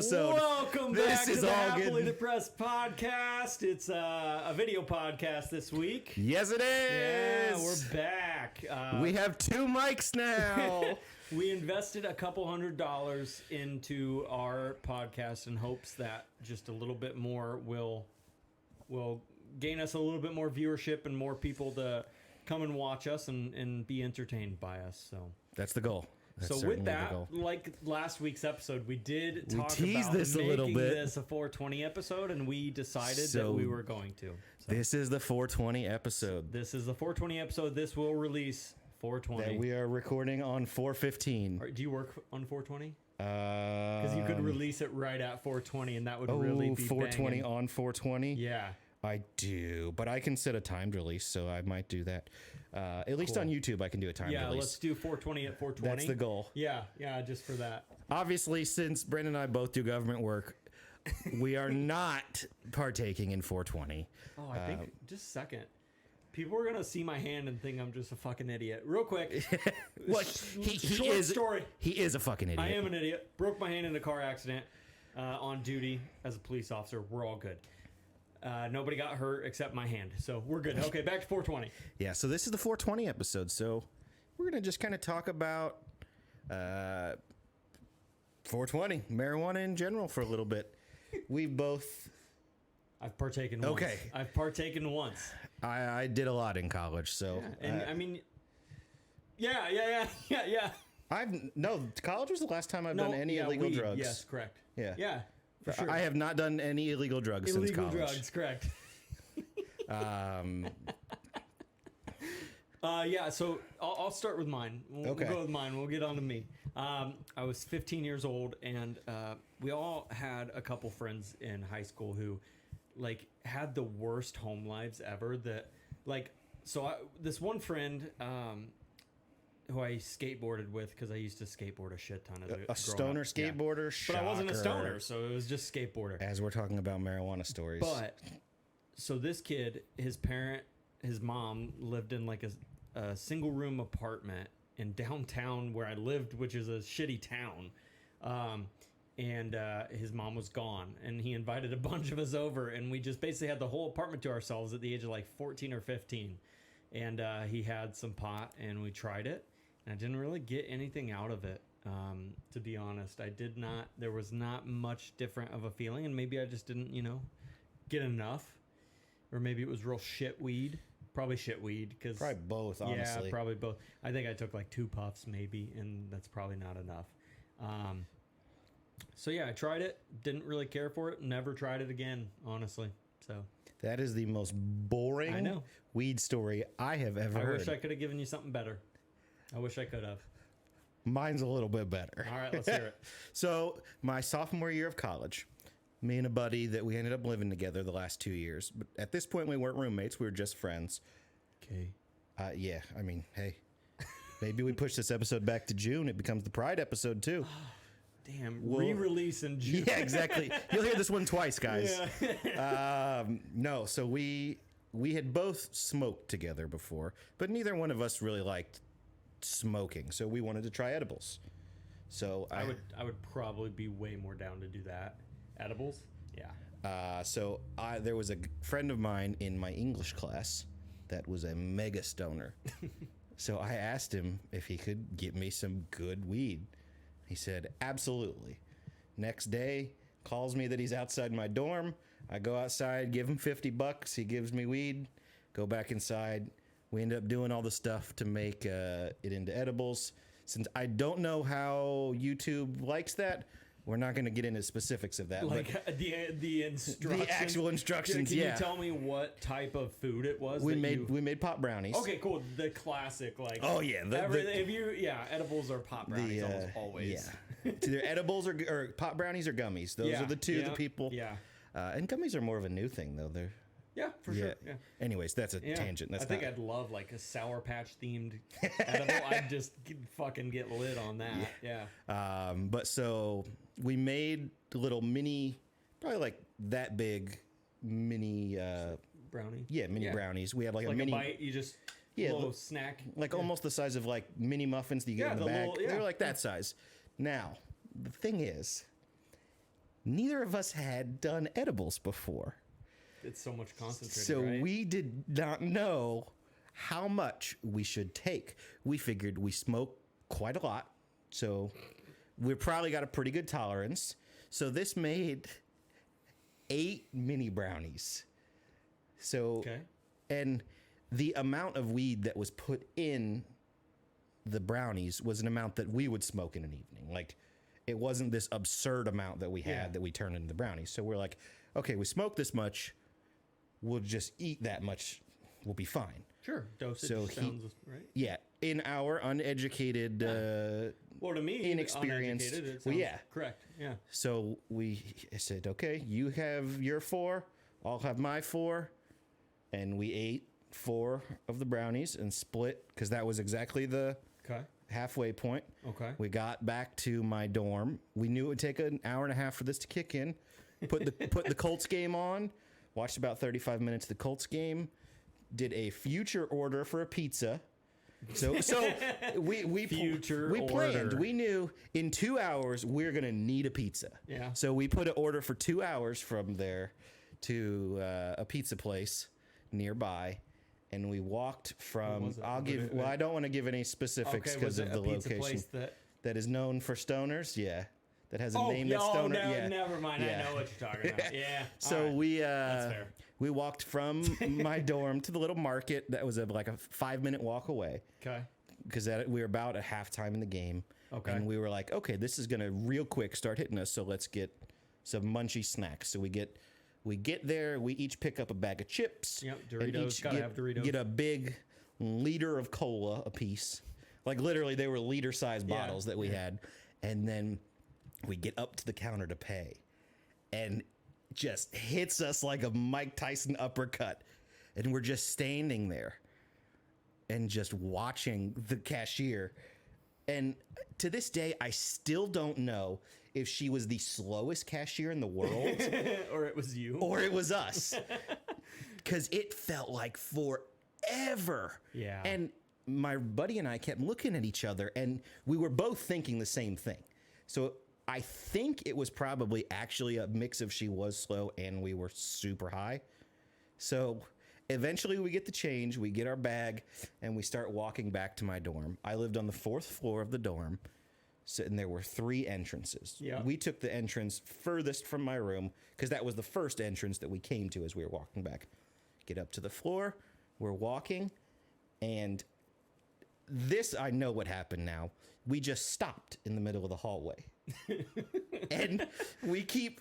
Welcome back to the Happily Depressed podcast. It's a video podcast this week. Yes, it is. Yeah, we're back. We have two mics now. We invested a couple $100 into our podcast in hopes that just a little bit more will gain us a little bit more viewership and more people to come and watch us and be entertained by us. So that's the goal. So with that, like last week's episode, we did talk teased about this making this a 420 episode, and we decided that we were going to. So this is the 420 episode. This is the 420 episode. This will release 420. That we are recording on 415. Do you work on 420? Because you could release it right at 420, and that would really be 420 banging. on 420? Yeah. I do, but I can set a timed release, so I might do that. At least on YouTube, I can do a timed release. Yeah, let's do 420 at 420. That's the goal. Yeah, just for that. Obviously, since Brandon and I both do government work, we are not partaking in 420. Oh, I think, just a second. People are going to see my hand and think I'm just a fucking idiot. Real quick. Short story. He is a fucking idiot. I am an idiot. Broke my hand in a car accident on duty as a police officer. We're all good. Nobody got hurt except my hand, so we're good. Okay, back to 420. Yeah, so this is the 420 episode, so we're going to just kind of talk about 420, marijuana in general for a little bit. I've partaken once. Okay. I've partaken once. I did a lot in college, so... Yeah, and I mean... Yeah. College was the last time I've done any illegal drugs. Yes, correct. Yeah. For sure. I have not done any illegal drugs since college. Illegal drugs, correct. So I'll start with mine. We'll go with mine. We'll get on to me. I was 15 years old, and we all had a couple friends in high school who, had the worst home lives ever. This one friend... who I skateboarded with because I used to skateboard a shit ton of a stoner skateboarder. Yeah. But I wasn't a stoner, so it was just skateboarder. As we're talking about marijuana stories. But so this kid, his mom lived in a single room apartment in downtown where I lived, which is a shitty town. And his mom was gone, and he invited a bunch of us over, and we just basically had the whole apartment to ourselves at the age of 14 or 15. And he had some pot, and we tried it. And I didn't really get anything out of it, to be honest. There was not much different of a feeling, and maybe I just didn't, get enough. Or maybe it was real shit weed. Probably shit weed. Probably both, honestly. Yeah, probably both. I think I took 2 puffs maybe, and that's probably not enough. So yeah, I tried it. Didn't really care for it. Never tried it again, honestly. So... That is the most boring weed story I have ever heard. I wish I could have given you something better. I wish I could have. Mine's a little bit better. All right, let's hear it. So, my sophomore year of college, me and a buddy that we ended up living together the last 2 years. But at this point, we weren't roommates. We were just friends. Okay. Yeah, I mean, hey, maybe we push this episode back to June. It becomes the Pride episode, too. Damn, re-release in June. Yeah, exactly. You'll hear this one twice, guys. Yeah. No, so we had both smoked together before, but neither one of us really liked smoking, so we wanted to try edibles. So I would probably be way more down to do that. Edibles? Yeah. So there was a friend of mine in my English class that was a mega stoner. So I asked him if he could get me some good weed. He said, absolutely. Next day, calls me that he's outside my dorm. I go outside, give him $50. He gives me weed. Go back inside. We end up doing all the stuff to make it into edibles. Since I don't know how YouTube likes that, we're not going to get into specifics of that. But the instructions. The actual instructions, Can you tell me what type of food it was? We made pop brownies. Okay, cool. The classic, Oh yeah, edibles or pop brownies almost always. Yeah, it's either edibles or pop brownies or gummies. Those are the two that people. Yeah. And gummies are more of a new thing though. They're. Yeah, for sure. Yeah. Anyways, that's a tangent. I think I'd love a Sour Patch themed edible. I'd just fucking get lit on that. Yeah. But so we made little mini, probably that big mini brownie. Yeah, mini brownies. We had a mini a bite. You just little snack. Almost the size of mini muffins that you get in the bag. They were that size. Now the thing is, neither of us had done edibles before. It's so much concentrated, So right? we did not know how much we should take. We figured we smoke quite a lot, so we probably got a pretty good tolerance. So this made 8 mini brownies. So, Okay. and the amount of weed that was put in the brownies was an amount that we would smoke in an evening. Like, it wasn't this absurd amount that we had Yeah. that we turned into the brownies. So we're like, okay, we smoked this much. We'll just eat that much. We'll be fine. Sure. Dosage So sounds right. Yeah. In our uneducated, Well, to me, inexperienced- uneducated, it well, sounds yeah. correct. Yeah. so we said, okay, you have your 4, I'll have my 4. And we ate 4 of the brownies and split because that was exactly the Okay. halfway point. Okay. We got back to my dorm. We knew it would take an hour and a half for this to kick in. Put the Colts game on. Watched about 35 minutes of the Colts game. Did a future order for a pizza. So we Future planned. order. We knew in 2 hours we're gonna need a pizza. Yeah. So we put an order for 2 hours from there to a pizza place nearby. And we walked from. was it? I don't want to give any specifics Okay. because Was of it the a pizza location. place that? That is known for stoners, yeah. That has a Oh, name yeah, that's stoner. Yeah. never mind. Yeah. I know what you're talking about. Yeah. So all right. we fair. we walked from my dorm to the little market that was like a 5-minute walk away Okay. because we were about at halftime in the game. Okay. And we were like, okay, this is gonna real quick start hitting us. So let's get some munchy snacks. So we get there. We each pick up a bag of chips. Yep, and Doritos. each Gotta have Doritos. Get a big liter of cola a piece. Like literally, they were liter-sized Yeah, bottles that we had. And then we get up to the counter to pay, and just hits us like a Mike Tyson uppercut, and we're just standing there and just watching the cashier. And to this day, I still don't know if she was the slowest cashier in the world Or it was you. or it was us, because it felt like forever. Yeah. And my buddy and I kept looking at each other, and we were both thinking the same thing. So I think it was probably actually a mix of she was slow and we were super high. So eventually we get the change, we get our bag, and we start walking back to my dorm. I lived on the 4th floor of the dorm, so, and there were 3 entrances. Yeah. We took the entrance furthest from my room because that was the first entrance that we came to as we were walking back. Get up to the floor, we're walking, and this, I know what happened now. We just stopped in the middle of the hallway. And we keep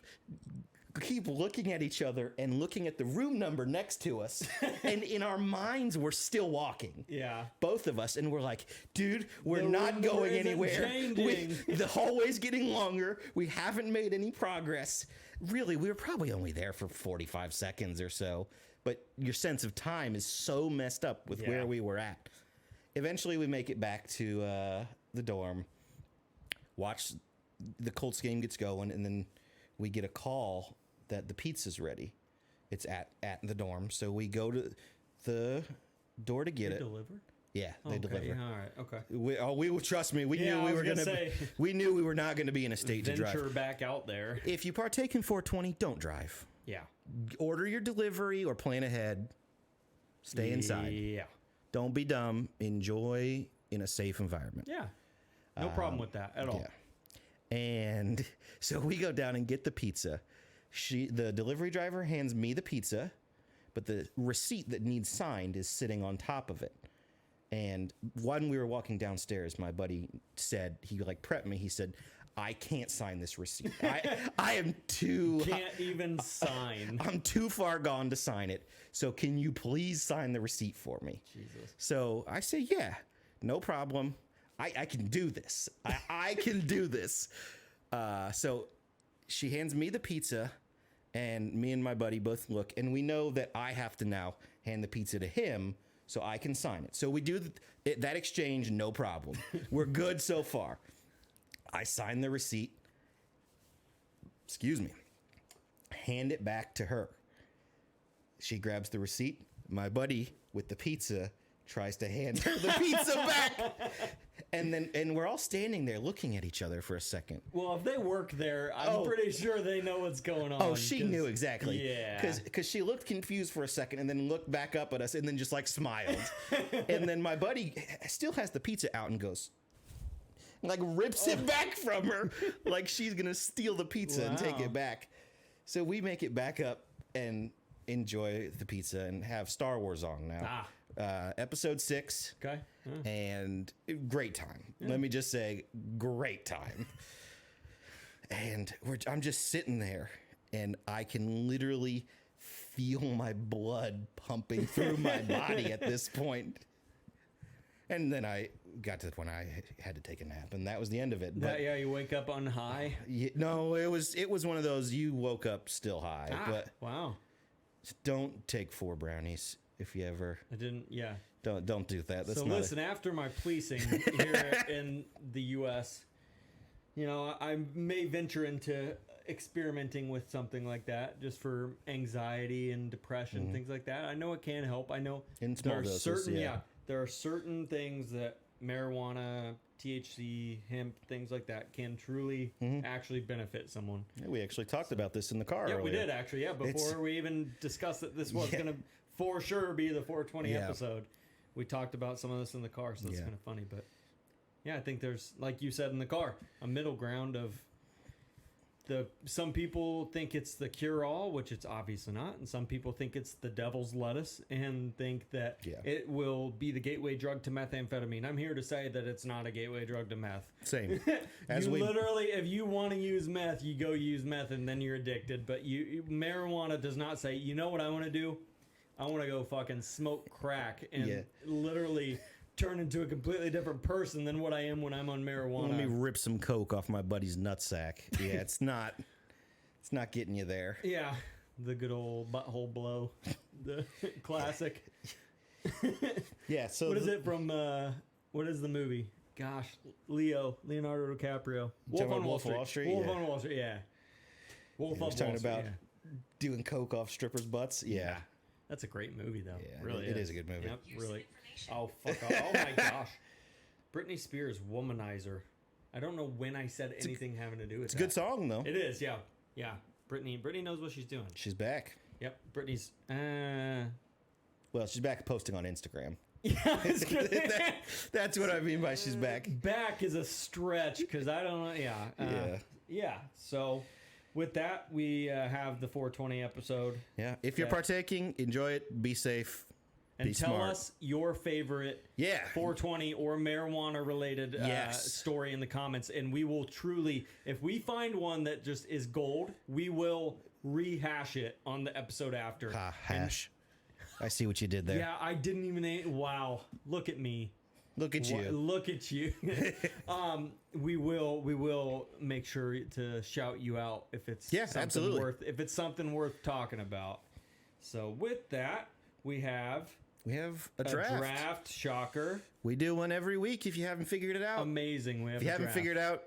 looking at each other and looking at the room number next to us. And in our minds, we're still walking. Yeah. Both of us. And we're like, dude, we're The not room going isn't anywhere. changing. The hallway's getting longer. We haven't made any progress. Really, we were probably only there for 45 seconds or so. But your sense of time is so messed up with Yeah. where we were at. Eventually, we make it back to the dorm, watch the Colts game gets going, and then we get a call that the pizza's ready. It's at the dorm. So we go to the door to get They it. deliver? Yeah, they Okay, deliver. yeah, all right. Okay. We trust me. We Yeah, knew I we was were gonna gonna. say. We knew we were not going to be in a state to Venture drive. back out there. If you partake in 420, don't drive. Yeah. Order your delivery or plan ahead. Stay inside. Yeah. Don't be dumb. Enjoy in a safe environment. Yeah. No problem with that at all. Yeah. And so we go down and get the pizza. The delivery driver hands me the pizza, but the receipt that needs signed is sitting on top of it. And when we were walking downstairs, my buddy said, he like prepped me. He said, I can't sign this receipt. I am too... Can't even sign. I'm too far gone to sign it. So can you please sign the receipt for me? Jesus. So I say, yeah, no problem. I can do this. I can do this. So she hands me the pizza, and me and my buddy both look, and we know that I have to now hand the pizza to him so I can sign it. So we do that exchange, no problem. We're good so far. I sign the receipt. Excuse me. Hand it back to her. She grabs the receipt. My buddy with the pizza tries to hand her the pizza back. And we're all standing there looking at each other for a second. Well, if they work there, I'm pretty sure they know what's going on. Oh, she knew exactly. Yeah. Because she looked confused for a second and then looked back up at us and then just like smiled. And then my buddy still has the pizza out and goes, like rips it back from her. Like she's going to steal the pizza and take it back. So we make it back up and enjoy the pizza and have Star Wars on now. Episode 6. Okay. And great time. Let me just say, great time. And I'm just sitting there, and I can literally feel my blood pumping through my body at this point. And then I got to the point I had to take a nap, and that was the end of it. But, you wake up on high? No, it was one of those, you woke up still high. But wow. Don't take 4 brownies if you ever... I didn't, Don't do that. That's so listen, after my policing here in the U.S., I may venture into experimenting with something like that just for anxiety and depression, things like that. I know it can help. I know in small doses, there are certain things that marijuana, THC, hemp, things like that can truly actually benefit someone. Yeah, we actually talked about this in the car earlier. We did actually, before we even discussed that this was going to for sure be the 420 episode. We talked about some of this in the car, so it's kind of funny. But yeah, I think there's, like you said in the car, a middle ground of some people think it's the cure-all, which it's obviously not, and some people think it's the devil's lettuce and think that it will be the gateway drug to methamphetamine. I'm here to say that it's not a gateway drug to meth. Same. Literally, if you want to use meth, you go use meth and then you're addicted. But marijuana does not say, you know what I want to do? I want to go fucking smoke crack and literally turn into a completely different person than what I am when I'm on marijuana. Let me rip some coke off my buddy's nutsack. Yeah, it's not getting you there. Yeah, the good old butthole blow, the classic. Yeah. So what is it from? What is the movie? Gosh, Leonardo DiCaprio. Wolf on Wall Street. Wolf on Wall Street. Yeah. Wolf on Wall Street. Talking about doing coke off strippers' butts. Yeah. That's a great movie, though. Yeah, really, it is a good movie. Yep, really. Oh, fuck off. Oh, my gosh. Britney Spears, Womanizer. I don't know when I said anything having to do with it. It's a good song, though. It is, yeah. Yeah. Britney knows what she's doing. She's back. Yep. Britney's... Well, she's back posting on Instagram. Yeah, that's what I mean by she's back. Back is a stretch, because I don't know... Yeah. Yeah, so... With that, we have the 420 episode. Yeah. If you're partaking, enjoy it. Be safe. And tell us your favorite 420 or marijuana related story in the comments. And we will truly, if we find one that just is gold, we will rehash it on the episode after. Hash. I see what you did there. Yeah, I didn't even... Wow. Look at me. Look at you. Look at you. We will make sure to shout you out if it's something worth talking about. So with that, we have a draft. Shocker. We do one every week if you haven't figured it out. Amazing. If you haven't figured it out,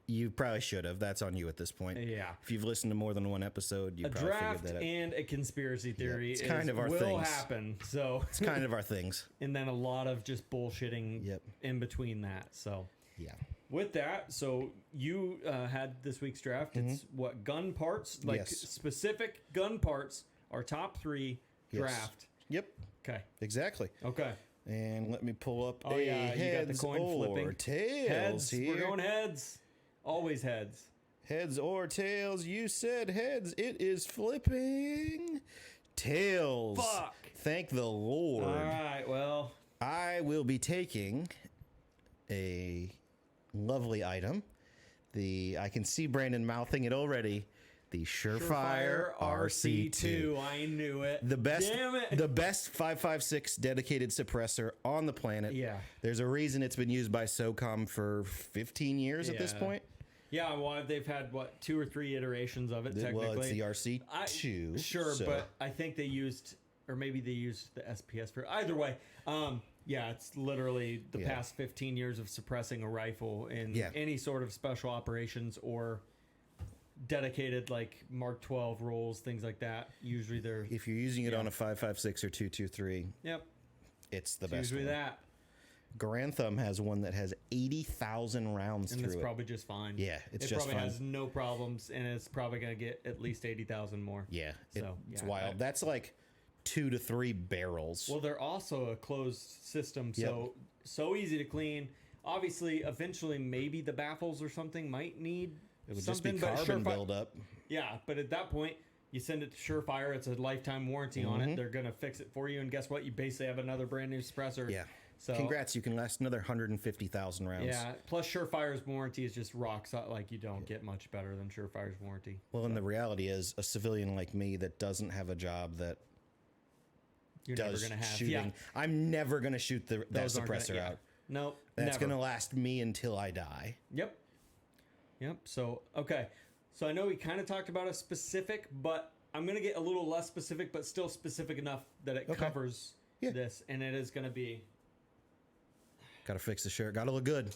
you probably should have. That's on you at this point. Yeah. If you've listened to more than one episode, you probably figured that out. And a conspiracy theory it's kind of our will things. Happen. So it's kind of our things. And then a lot of just bullshitting in between that. So yeah. With that, so you had this week's draft. It's what gun parts, specific gun parts, our top 3 draft. Yep. Okay. Exactly. Okay. And let me pull up you got the coin or flipping. tails heads. here. We're going heads. Always heads. Heads or tails. You said heads. It is flipping tails. Fuck. Thank the Lord. All right. Well, I will be taking a lovely item. I can see Brandon mouthing it already. The Surefire RC2. I knew it. The best, Damn it. The best 5.56 dedicated suppressor on the planet. Yeah. There's a reason it's been used by SOCOM for 15 years at this point. Yeah, well, they've had, 2 or 3 iterations of it, technically. Well, it's the RC2. Sure, but I think they used, or maybe they used the SPS for, either way. Yeah, it's literally the past 15 years of suppressing a rifle in any sort of special operations or dedicated like Mark 12 rolls, things like that. Usually they're... If you're using it on a 5.56 or 2.23. Yep. it's the It's best usually one. that. Grantham has one that has 80,000 rounds And through it's it. probably just fine. Yeah, it's it just probably fine. has no problems, and it's probably going to get at least 80,000 more. Yeah, So, it's yeah, wild. That's like 2 to 3 barrels. Well, they're also a closed system, so easy to clean. Obviously, eventually, maybe the baffles or something might need It would something, just be carbon buildup. Yeah, but at that point, you send it to Surefire. It's a lifetime warranty on it. They're gonna fix it for you, and guess what? You basically have another brand new suppressor. Yeah. So Congrats, you can last another 150,000 rounds. yeah. Plus, Surefire's warranty is just rock solid. Like you don't get much better than Surefire's warranty. Well, and the reality is, a civilian like me that doesn't have a job that You're does never gonna have. shooting, Yeah, I'm never going to shoot that those aren't suppressor gonna, yeah. out. Nope. That's never. going to last me until I die. Yep. So, okay. So I know we kind of talked about a specific, but I'm going to get a little less specific, but still specific enough that it covers Yeah. this. And it is going to be. Got to fix the shirt. Got to look good.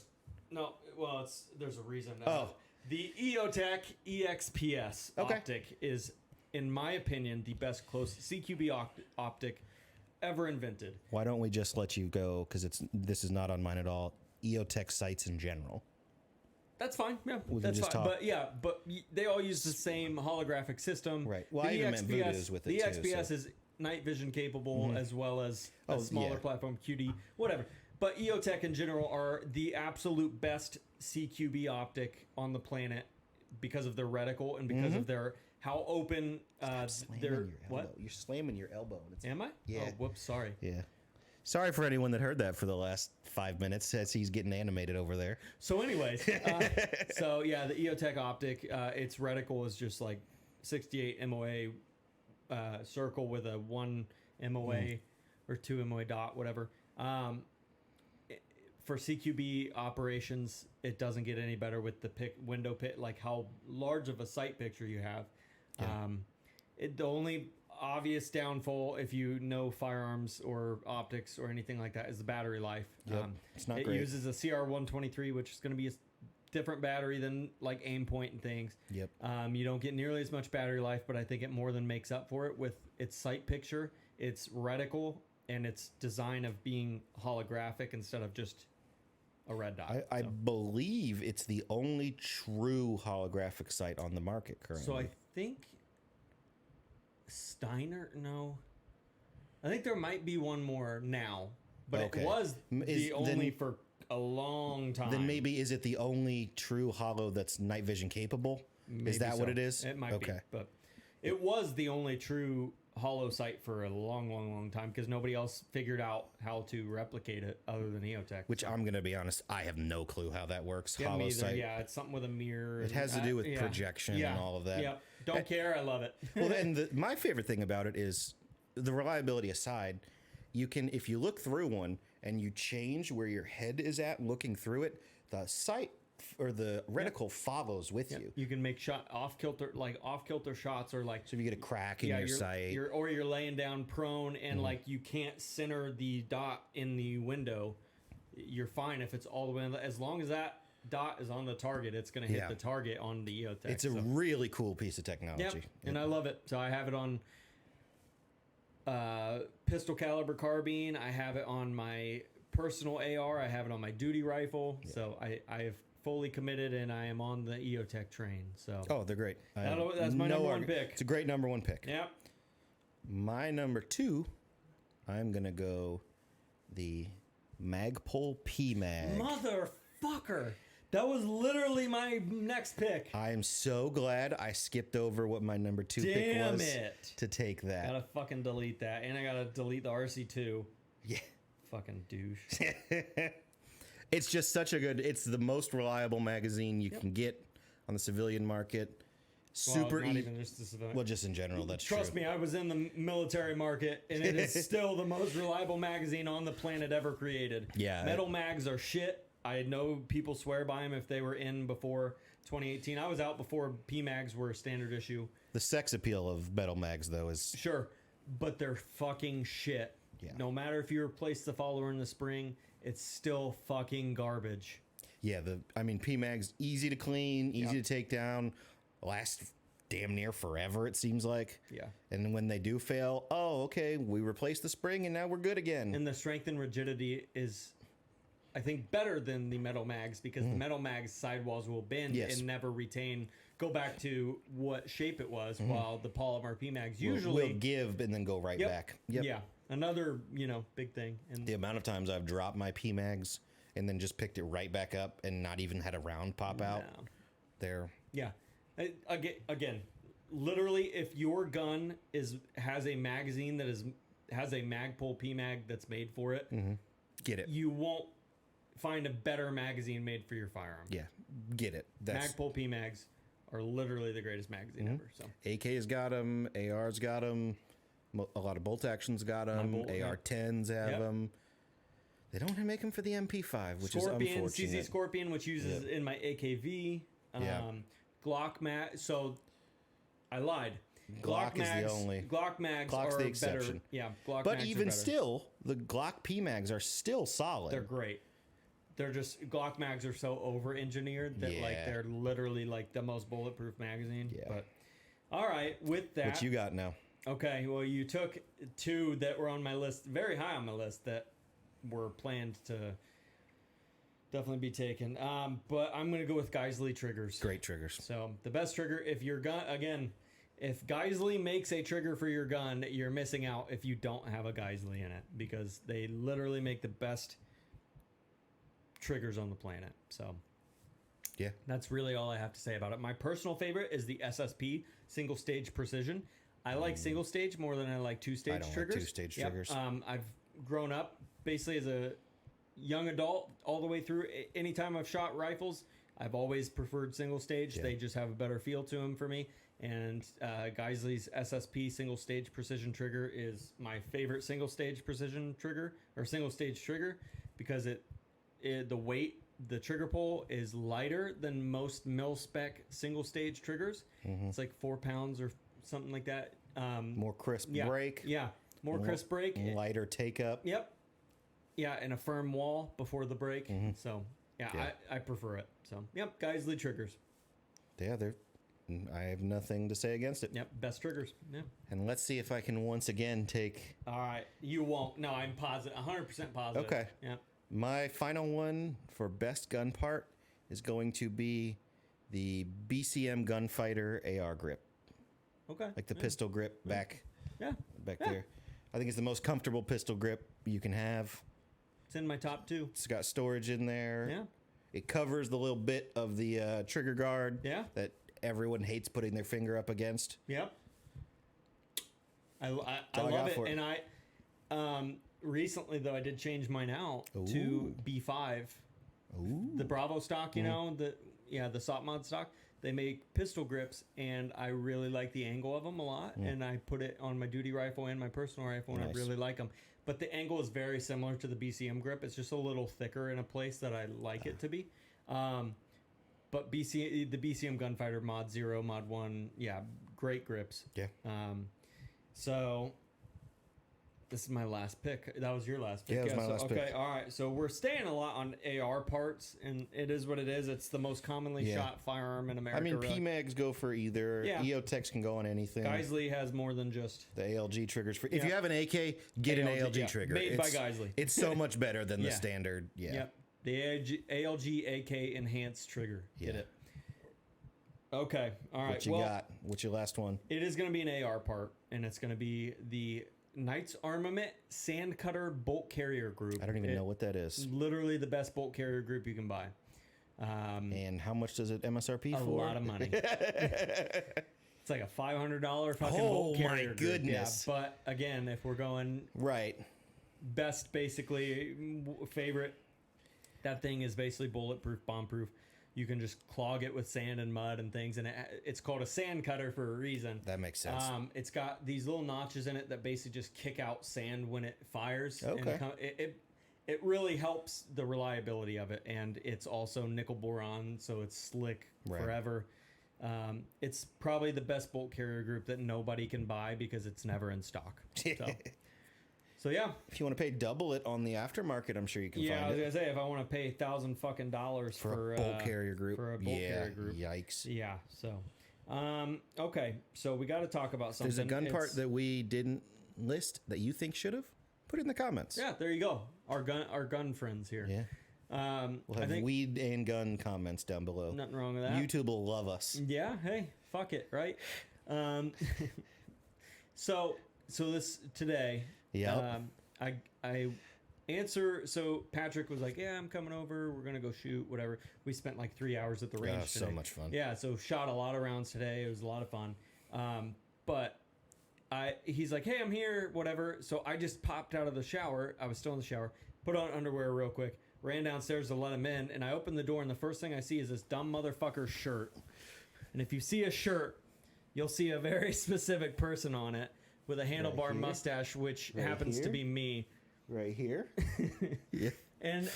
No, well, there's a reason. Oh. The EOTech EXPS Okay. optic is, in my opinion, the best close CQB optic ever invented. Why don't we just let you go? Because this is not on mine at all. EOTech sites in general. That's fine. Yeah, can that's just fine. talk. But they all use the same holographic system. Right. Well, I even meant Voodoo's with it the too, XPS so. is night vision capable as well as a Oh, smaller yeah. platform, QD, whatever. But EOTech in general are the absolute best CQB optic on the planet because of their reticle and because of their how open their what? You're slamming your elbow. And it's, Am I? Yeah. Oh, whoops. Sorry. yeah. Sorry for anyone that heard that for the last 5 minutes as he's getting animated over there. So, anyways, so yeah, the EOTech optic, its reticle is just like 68 MOA circle with a 1 MOA or 2 MOA dot, whatever. For CQB operations, it doesn't get any better with the window pit, like how large of a sight picture you have. Yeah. The only obvious downfall, if you know firearms or optics or anything like that, is the battery life. Yep. It's not it great. uses a CR123, which is going to be a different battery than like aim point and things. Yep. You don't get nearly as much battery life, but I think it more than makes up for it with its sight picture, its reticle, and its design of being holographic instead of just a red dot. I believe it's the only true holographic sight on the market currently. So I think Steiner, no. I think there might be one more now, but Okay. it was Is- the only then- for a long time. Then maybe is it the only true holo that's night vision capable? Maybe is that what so. it is? It might be, okay. but it was the only true hollow sight for a long time because nobody else figured out how to replicate it other than EOTech. Which I'm gonna be honest, I have no clue how that works. Yeah, me Holo either. sight. Yeah, it's something with a mirror. It has to do with yeah. projection Yeah. and all of that. Yeah, don't care. I love it. Well, and my favorite thing about it is the reliability aside, you can, if you look through one and you change where your head is at looking through it, the sight or the reticle follows with you. You can make off kilter shots or like So if you get a crack in your sight, you're laying down prone and like you can't center the dot in the window, you're fine if it's all the way as long as that dot is on the target, it's going to hit the target on the EOTech. it's a really cool piece of technology. Yep, and I love it. So I have it on pistol caliber carbine. I have it on my personal AR. I have it on my duty rifle. Yeah. So I have fully committed, and I am on the EOTech train. So oh, they're great. That's my number one pick. It's a great number one pick. Yep. My number two, I'm gonna go the Magpul PMag. Motherfucker. That was literally my next pick. I am so glad I skipped over what my number two pick was to take that. Gotta fucking delete that. And I gotta delete the RC2. Yeah. Fucking douche. It's just such a good, it's the most reliable magazine you can get on the civilian market. Super not even just the civilian. Well, just in general, that's Trust me, I was in the military market, and it is still the most reliable magazine on the planet ever created. Yeah. Metal mags are shit. I know people swear by them if they were in before 2018. I was out before PMags were standard issue. The sex appeal of metal mags, though, is... Sure, but they're fucking shit. Yeah. No matter if you replace the follower in the spring, it's still fucking garbage. Yeah, PMag's easy to clean, easy to take down, last damn near forever, it seems like. Yeah. And when they do fail, oh, okay, we replaced the spring and now we're good again. And the strength and rigidity is, I think, better than the metal mags because the metal mags sidewalls will bend and never retain, go back to what shape it was, while the polymer PMags usually will give and then go right back. Yep. Yeah. Another, big thing. And the amount of times I've dropped my PMags and then just picked it right back up and not even had a round pop out. There. Yeah. Again, literally, if your gun has a magazine that has a Magpul PMag that's made for it, get it. You won't find a better magazine made for your firearm. Yeah, get it. Magpul PMags are literally the greatest magazine ever. So AK's got them, AR's got them, a lot of bolt actions got them, AR-10s have them. They don't make them for the MP5, which is unfortunate. CZ Scorpion, which uses in my AKV. Glock mag. So I lied. Glock is the only. Glock mags Glock's are the exception. better. Yeah, Glock but mags even are better. still, the Glock PMags are still solid. They're great. They're just Glock mags are so over-engineered that like they're literally like the most bulletproof magazine. Yeah. But all right, with that, what you got now? Okay, well you took two that were on my list, very high on my list, that were planned to definitely be taken. But I'm gonna go with Geisley triggers. Great triggers. So the best trigger, if your gun again. If Geisley makes a trigger for your gun, you're missing out if you don't have a Geisley in it because they literally make the best triggers on the planet. So, yeah, that's really all I have to say about it. My personal favorite is the SSP single stage precision. I like single stage more than I like two-stage triggers. Like two-stage triggers. I've grown up basically as a young adult all the way through. Anytime I've shot rifles, I've always preferred single stage. They just have a better feel to them for me. And Geisley's SSP single stage precision trigger is my favorite single stage precision trigger or single stage trigger because the weight, the trigger pull is lighter than most mil spec single stage triggers. It's like 4 pounds or something like that. More crisp break. Yeah, more crisp break. Lighter take up. Yep. Yeah, and a firm wall before the break. So I prefer it. So yep, Geisley triggers. Yeah, I have nothing to say against it. Yep, best triggers. Yeah. And let's see if I can once again take. All right, you won't. No, I'm positive, 100% positive. Okay. Yeah. My final one for best gun part is going to be the BCM Gunfighter AR grip. Okay. Like the pistol grip back. Yeah. Back there. I think it's the most comfortable pistol grip you can have. It's in my top 2. It's got storage in there. Yeah. It covers the little bit of the trigger guard. Yeah. That everyone hates putting their finger up against. Yep. I love it. And I recently though I did change mine out to B5. Ooh. The Bravo stock, you know, the SOP mod stock. They make pistol grips and I really like the angle of them a lot and I put it on my duty rifle and my personal rifle and I really like them. But the angle is very similar to the BCM grip. It's just a little thicker in a place that I like it to be. But the BCM Gunfighter Mod 0, Mod 1, great grips. Yeah. So this is my last pick. That was your last pick. Yeah, it was my last pick. Okay, all right. So we're staying a lot on AR parts, and it is what it is. It's the most commonly shot firearm in America. I mean, PMags go for either. Yeah. EOTechs can go on anything. Geisley has more than just the ALG triggers. If you have an AK, get an ALG trigger. Made by Geisley. It's so much better than the standard. Yeah. Yep. The ALG AK enhanced trigger. Get it. Okay. All right. What you got? What's your last one? It is going to be an AR part, and it's going to be the Knights Armament Sandcutter Bolt Carrier Group. I don't even know what that is. Literally the best bolt carrier group you can buy. And how much does it MSRP for? A lot of money. It's like a $500 fucking bolt carrier my goodness. Group. Yeah, but again, if we're going best, basically favorite, that thing is basically bulletproof, bomb-proof. You can just clog it with sand and mud and things, and it's called a sand cutter for a reason. That makes sense. It's got these little notches in it that basically just kick out sand when it fires. Okay. And it really helps the reliability of it, and it's also nickel boron, so it's slick forever. It's probably the best bolt carrier group that nobody can buy because it's never in stock. So yeah, if you want to pay double it on the aftermarket, I'm sure you can find it. Yeah, I was gonna say if I want to pay $1,000 for a bolt carrier group Yikes. Yikes. Yeah. So Okay, so we got to talk about something. There's a gun part that we didn't list that you think should have. Put it in the comments. Yeah, there you go. Our gun friends here. Yeah. We'll have weed and gun comments down below. Nothing wrong with that. YouTube will love us. Yeah. Hey, fuck it, right? So this today. Yeah. I answer. So Patrick was like, "Yeah, I'm coming over. We're gonna go shoot whatever." We spent like 3 hours at the range. So today. much fun. Yeah. So shot a lot of rounds today. It was a lot of fun. But he's like, "Hey, I'm here. Whatever." So I just popped out of the shower. I was still in the shower. Put on underwear real quick. Ran downstairs to let him in, and I opened the door, and the first thing I see is this dumb motherfucker's shirt. And if you see a shirt, you'll see a very specific person on it with a handlebar mustache, which happens to be me. Right here. Yeah. And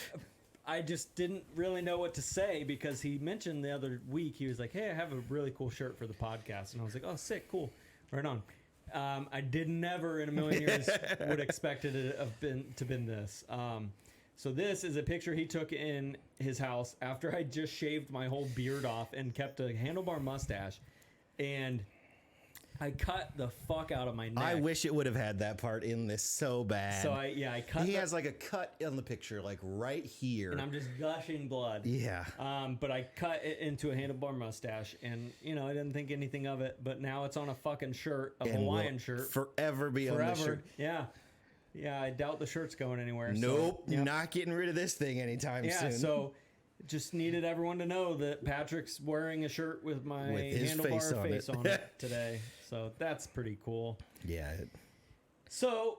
I just didn't really know what to say because he mentioned the other week, he was like, "Hey, I have a really cool shirt for the podcast." And I was like, "Oh, sick, cool. Right on." I did never in a million years would expected it to been this. So this is a picture he took in his house after I just shaved my whole beard off and kept a handlebar mustache. And I cut the fuck out of my neck. I wish it would have had that part in this so bad. So I cut. He has like a cut on the picture, like right here. And I'm just gushing blood. Yeah. But I cut it into a handlebar mustache, and I didn't think anything of it. But now it's on a fucking shirt, a Hawaiian shirt, forever be on the shirt. Yeah. Yeah, I doubt the shirt's going anywhere. Nope, not getting rid of this thing anytime soon. Yeah, so just needed everyone to know that Patrick's wearing a shirt with my handlebar face on it today. So that's pretty cool. Yeah. So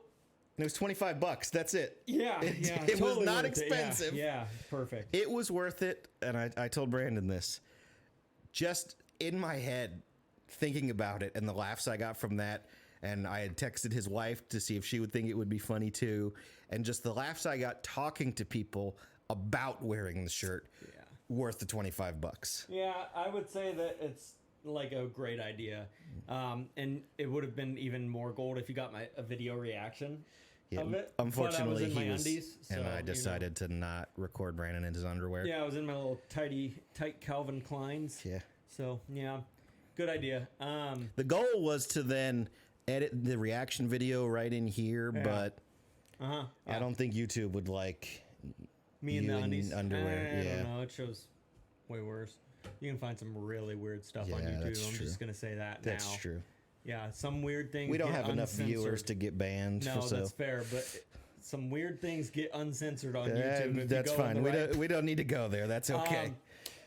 it was $25. That's it. Yeah, it totally was not worth it. expensive. Yeah, perfect. It was worth it, and I told Brandon this. Just in my head, thinking about it, and the laughs I got from that. And I had texted his wife to see if she would think it would be funny too. And just the laughs I got talking to people about wearing the shirt, worth the $25. Yeah, I would say that it's like a great idea. And it would have been even more gold if you got a video reaction of it. Unfortunately, but I was in my he was, undies, so, and I decided to not record Brandon in his underwear. Yeah, I was in my little tight Calvin Kleins. Yeah. So, yeah, good idea. The goal was to then edit the reaction video right in here, but I don't think YouTube would like me in the undies. Underwear. I don't know. It shows way worse. You can find some really weird stuff on YouTube. That's I'm true. just gonna say that now. That's true. Yeah, some weird things. We don't have enough viewers to get banned. No, so. that's fair. But some weird things get uncensored on YouTube. If That's you go fine. We don't need to go there. That's okay.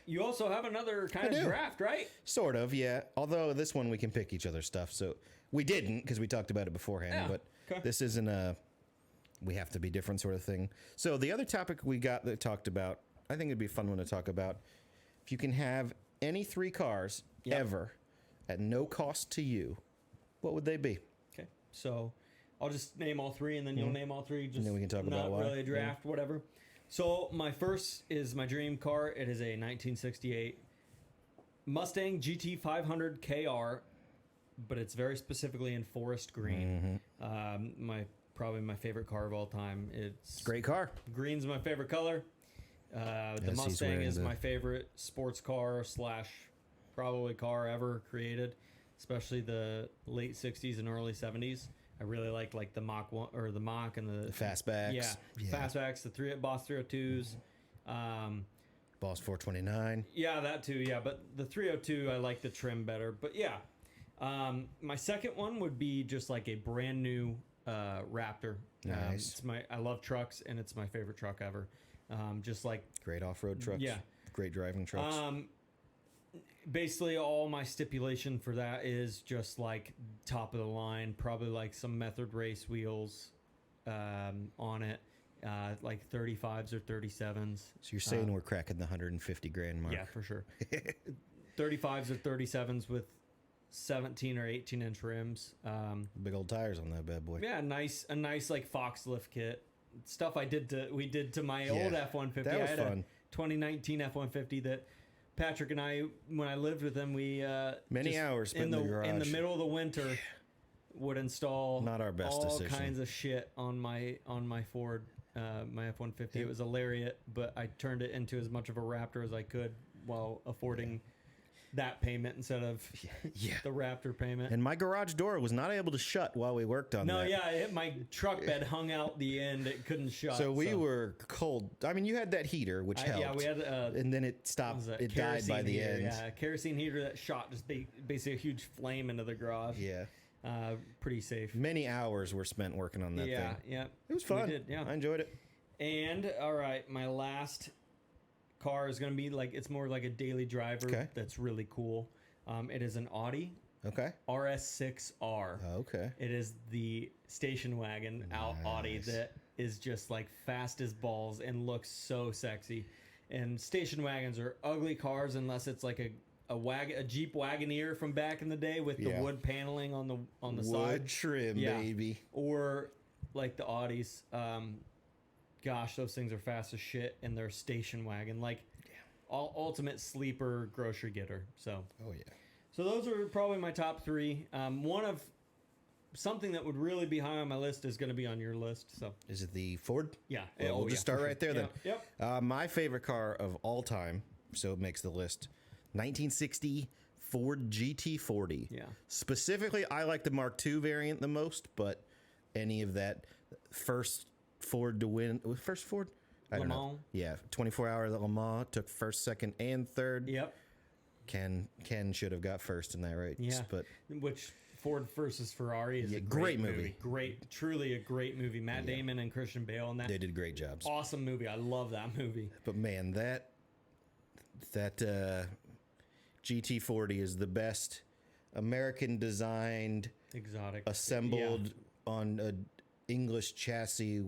You also have another kind of draft, right? Sort of, yeah. Although this one we can pick each other's stuff. So we didn't because we talked about it beforehand. Yeah, but this isn't a we have to be different sort of thing. So the other topic we got that talked about, I think it'd be a fun one to talk about. If you can have any 3 cars ever at no cost to you, what would they be? Okay, so I'll just name all 3, and then you'll name all 3. Just and then we can talk about why. Not really a draft, whatever. So my first is my dream car. It is a 1968 Mustang GT 500 KR, but it's very specifically in forest green. Probably my favorite car of all time. It's great car. Green's my favorite color. The Mustang is my favorite sports car / probably car ever created, especially the late 60s and early 70s. I really like the Mach 1 or the Mach and the fastbacks. Yeah, fastbacks, the Boss 302s. Boss 429. Yeah, that too. Yeah, but the 302 I like the trim better. But yeah, my second one would be just like a brand new Raptor. Nice. I love trucks, and it's my favorite truck ever. Just like great off-road trucks. Yeah, great driving trucks. Basically, all my stipulation for that is just like top of the line, probably like some Method race wheels on it, like 35s or 37s. So you're saying we're cracking the 150 grand mark? Yeah, for sure. 35s or 37s with 17 or 18 inch rims. Big old tires on that bad boy. Yeah, a nice like Fox lift kit. Stuff we did to my old F-150. That was I had fun. a 2019 F-150 that Patrick and I, when I lived with him, we many hours spent in the garage. In the middle of the winter, would install not our best all decision. kinds of shit on my Ford, my F-150. It was a Lariat, but I turned it into as much of a Raptor as I could while affording that payment instead of Yeah. the Raptor payment. And my garage door was not able to shut while we worked on No, that. yeah, my truck bed hung out the end. It couldn't shut. So we were cold. I mean, you had that heater, which helped. Yeah, we had and then it stopped. It died by the heater, end. Yeah, a kerosene heater that shot just basically a huge flame into the garage. Yeah. Pretty safe. Many hours were spent working on that thing. Yeah. It was fun. We did, yeah. I enjoyed it. And all right, my last car is going to be it's more like a daily driver. Okay. That's really cool. It is an Audi Okay. RS6R. Okay. It is the station wagon out Audi that is just like fast as balls and looks so sexy. And station wagons are ugly cars unless it's like a Jeep Wagoneer from back in the day with the wood paneling on the side. Wood trim, baby. Or like the Audis. Gosh, those things are fast as shit, and they're station wagon, like ultimate sleeper grocery getter. So, so those are probably my top three. One of something that would really be high on my list is going to be on your list. So, is it the Ford? Yeah, Well, we'll just start right there then. Yep. My favorite car of all time, so it makes the list. 1960 Ford GT40. Yeah. Specifically, I like the Mark II variant the most, but any of that first Ford to win. First Ford? I don't know. Yeah, 24 hours at Le Mans. Took first, second, and third. Yep. Ken should have got first in that race. Yeah. But which Ford versus Ferrari is a great great movie. Great, truly a great movie. Matt Damon and Christian Bale and that. They did great jobs. Awesome movie. I love that movie. But man, that GT40 is the best American designed, exotic, assembled on a English chassis